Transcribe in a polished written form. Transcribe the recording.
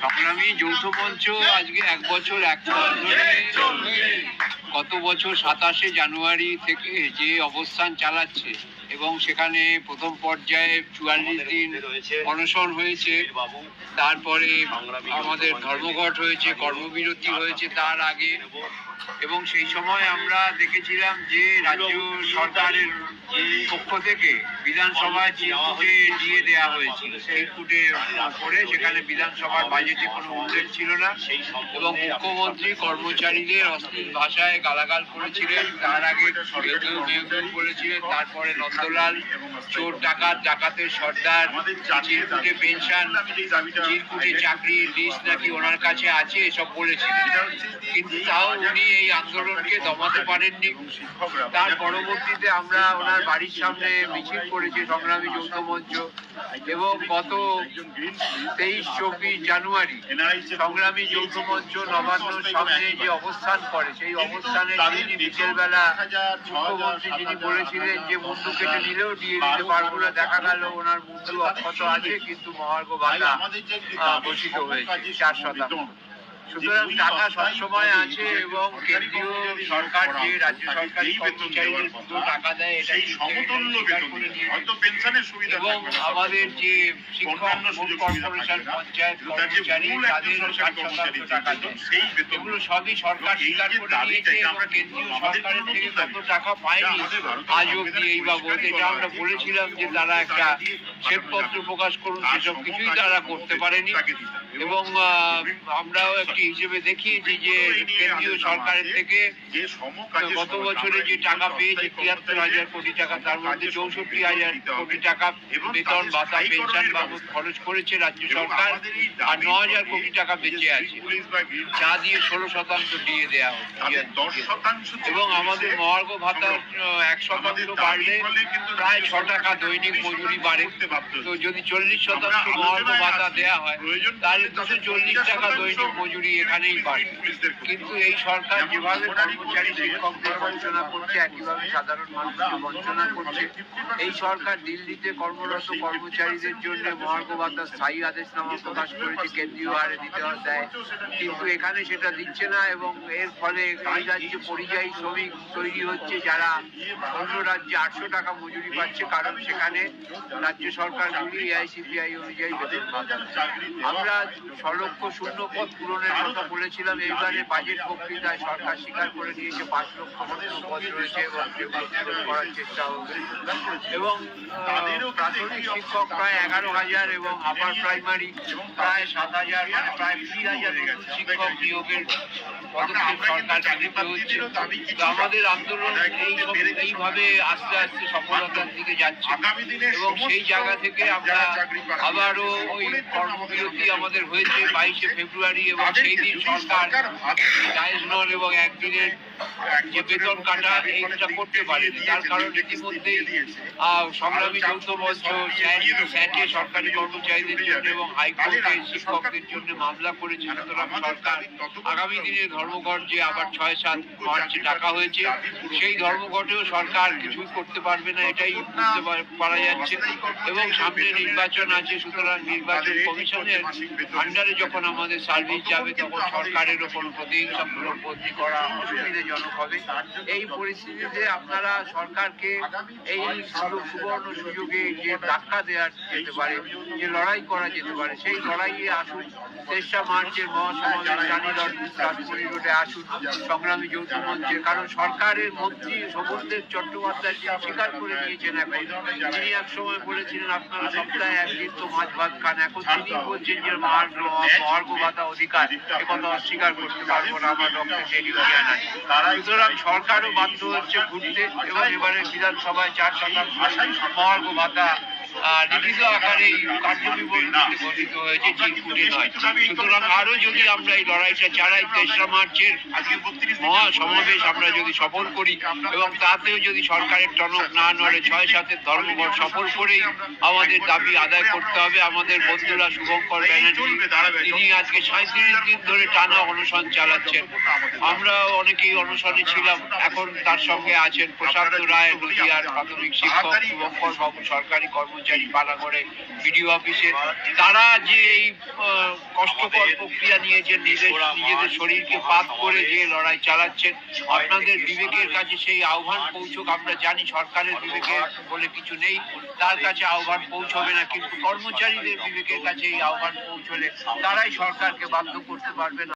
সংগ্রামী যৌথ মঞ্চ আজকে 1 বছর 1 মাস ধরে গত বছর 27শে জানুয়ারি থেকে যে অবস্থান চালাচ্ছে এবং সেখানে প্রথম পর্যায়ে 44 দিন অনশন হয়েছে, তারপরে আমাদের ধর্মঘট হয়েছে, কর্মবিরতি হয়েছে তার আগে। এবং সেই সময় আমরা দেখেছিলাম যে রাজ্য সরকারের পক্ষ থেকে বিধানসভায় চিরকুটে দিয়ে দেওয়া হয়েছিল। চিরকুটে করে সেখানে বিধানসভার বাজেটে কোনো উল্লেখ ছিল না এবং মুখ্যমন্ত্রী কর্মচারীদের অশ্লীল ভাষায় গালাগাল করেছিলেন। তার আগে বলেছিলেন, তারপরে নন্দলাল চোর ডাকাত, ডাকাতের সর্দার, চিরকুটে পেনশন, চিরকুটে চাকরির লিস্ট নাকি ওনার কাছে আছে, এসব বলেছিলেন। কিন্তু তাও উনি এই আন্দোলনকে দমাতে পারেননি। তার পরবর্তীতে আমরা ওনার বাড়ির সামনে মিছিল করেছি সংগ্রামী যৌথ মঞ্চ, এবং গত 23-24 জানুয়ারি সংগ্রামী যৌথ মঞ্চ নবান্নর সামনে যে অবস্থান করে, সেই অবস্থানে তিনি বিকেলবেলা মুখ্যমন্ত্রী যিনি বলেছিলেন যে মুন্ডু কেটে নিলেও দিয়ে দিতে পারবো না, দেখা গেল ওনার মুন্ডু অক্ষত আছে কিন্তু মহার্ঘ ভাতা ঘোষিত হয়েছে 4%। সুতরাং টাকা সবসময় আছে এবং কেন্দ্রীয় সরকার যে রাজ্য সরকারি কর্মচারীদের পুরো টাকা দেয়, এটা সমতুল্য এবং আমাদের যে শিক্ষক কর্পোরেশন, পঞ্চায়েত কর্মচারী, তাদের 60% টাকা দেয়, এগুলো সবই সরকার স্বীকার করে নিয়েছে এবং কেন্দ্রীয় সরকারের থেকে কত টাকা পায়নি আজ অব্দি এই বাবদ। এটা আমরা বলেছিলাম যে তারা একটা শ্বেতপত্র প্রকাশ করুন, সেসব কিছুই তারা করতে পারেনি। এবং আমরাও একটি হিসেবে দেখিয়েছি যে কেন্দ্রীয় সরকারের থেকে গত বছরে যে টাকা পেয়েছে 73,000 কোটি টাকা, তার মধ্যে 64,000 কোটি টাকা বেতন ভাতা পেনশন বাবদ খরচ করেছে রাজ্য সরকার, আর 9,000 কোটি টাকা বেঁচে আছে, যা দিয়ে 16% দিয়ে দেওয়া হচ্ছে। এবং আমাদের মহার্ঘ ভাতা 1% বাড়লে প্রায় 6 টাকা দৈনিক মজুরি বাড়ে। তো যদি 40% মহার্ঘ ভাতা দেওয়া হয় তাহলে 240 টাকা দৈনিক মজুরি এখানেই পারে। কিন্তু এই সরকার যেভাবে কর্মচারী শিক্ষকদের বঞ্চনা করছে, একইভাবে সাধারণ মানুষকে বঞ্চনা করছে। এই সরকার দিল্লিতে কর্মরত কর্মচারীদের জন্য মহার্ঘ ভাতা স্থায়ী আদেশনামা প্রকাশ করেছে, কেন্দ্রীয় হারে দিতে দেয়, কিন্তু এখানে সেটা দিচ্ছে না। এবং এর ফলে এই রাজ্যে পরিযায়ী শ্রমিক তৈরি হচ্ছে, যারা অন্য রাজ্যে 800 টাকা মজুরি পাচ্ছে, কারণ সেখানে রাজ্য সরকারগুলি এআইসিপিআই অনুযায়ী বেতন ভাতা। আমরা 6 লক্ষ শূন্য পদ পূরণের কথা বলেছিলাম, এইবারে বাজেট বক্তৃতায় সরকার স্বীকার করে নিয়েছে 5 লক্ষ পদ রয়েছে এবং সেগুলো পূরণ করার চেষ্টা হবে। এবং প্রাথমিক শিক্ষক প্রায় 11,000 এবং আপার প্রাইমারি প্রায় 7,000, মানে প্রায় 20,000 শিক্ষক নিয়োগের পদক্ষেপ সরকার নিতে হচ্ছে। তো আমাদের আন্দোলন এইভাবে আস্তে আস্তে সফলতার দিকে যাচ্ছে এবং সেই জায়গা থেকে আমরা আবারও ওই কর্মবিরতি আমাদের হয়েছে 22শে ফেব্রুয়ারি, এবং সেই দিন সরকার ডায়জনল এবং একদিনের যে বেতন কাটা এইটা করতে পারেনি। তার কারণ ইতিমধ্যেই সংগ্রামী যৌথ মঞ্চ স্যাটে সরকারি কর্মচারীদের জন্য এবং হাইকোর্টে শিক্ষকদের জন্য মামলা করেছে। সুতরাং সরকার আগামী দিনে ধর্মঘট যে আবার 6-7 মার্চে ডাকা হয়েছে, সেই ধর্মঘটেও সরকার কিছুই করতে পারবে না, এটাই বুঝতে পারা যাচ্ছে। এবং সামনে নির্বাচন আছে, সুতরাং নির্বাচন কমিশনের আন্ডারে যখন আমাদের সার্ভিস যাবে তখন সরকারের ওপর প্রতিহিংসামূলক বদলি করা অসুবিধাজনক হবে। এই পরিস্থিতিতে আপনারা সরকারকে এই সুবর্ণ সুযোগে যে ধাক্কা দেওয়া যেতে পারে, যে লড়াই করা যেতে পারে, সেই লড়াইয়ে আসুন। 3রা মার্চের মহাসমাবেশ রাজপুরী রোডে আসুন সংগ্রামী যৌথ মঞ্চে। কারণ সরকারের মন্ত্রী শোভনদেব চট্টোপাধ্যায় স্বীকার করে নিয়েছেন, এখন তিনি এক সময় বলেছিলেন আপনারা সপ্তাহে একদিন তো মাছ ভাত খান, এখন তিনি বলছেন যে মহার্ঘ ভাতা অধিকার, একথা অস্বীকার করতে পারবো না, আমার রক্তে ডেলিভারিয়ান আছে। সুতরাং সরকারও বাধ্য হচ্ছে ঘুরতে, এবং এবারে বিধানসভায় 4% মহার্ঘ ভাতা লিখিত আকারে কার্যবিবরণীতে ঘোষিত হয়েছে, চিরকুটে নয়। সুতরাং আরো যদি আমরা এই লড়াইটা চালাই, 3রা মার্চের মহাসমাবেশ আমরা যদি সফল করি এবং তাতেও যদি সরকারের টনক না নড়ে, 6-7 ধর্মঘট সফল করেই আমাদের দাবি আদায় করতে হবে। আমাদের বন্ধুরা শুভঙ্কর ব্যানার্জি, তিনি আজকে 37 দিন ধরে টানা অনশন চালাচ্ছেন। আমরা অনেকেই অনশনে ছিলাম, এখন তার সঙ্গে আছেন প্রশান্ত রায়, নদীয়ার প্রাথমিক শিক্ষক, শুভঙ্কর বাবু সরকারি কর্মচারী পালাগড়ে বিডিও অফিসে। তারা যে এই কষ্টকর প্রক্রিয়া নিয়ে যে নিজেদের শরীরকে পাত করে যে লড়াই চালাচ্ছেন, আপনাদের বিবেকের কাছে সেই আহ্বান পৌঁছুক। আমরা জানি সরকারের বিবেকের বলে কিছু নেই, তার কাছে আহ্বান পৌঁছবে না, কিন্তু কর্মচারীদের বিবেকের কাছে এই আহ্বান পৌঁছলে তারাই সরকারকে বাধ্য করতে পারবে না।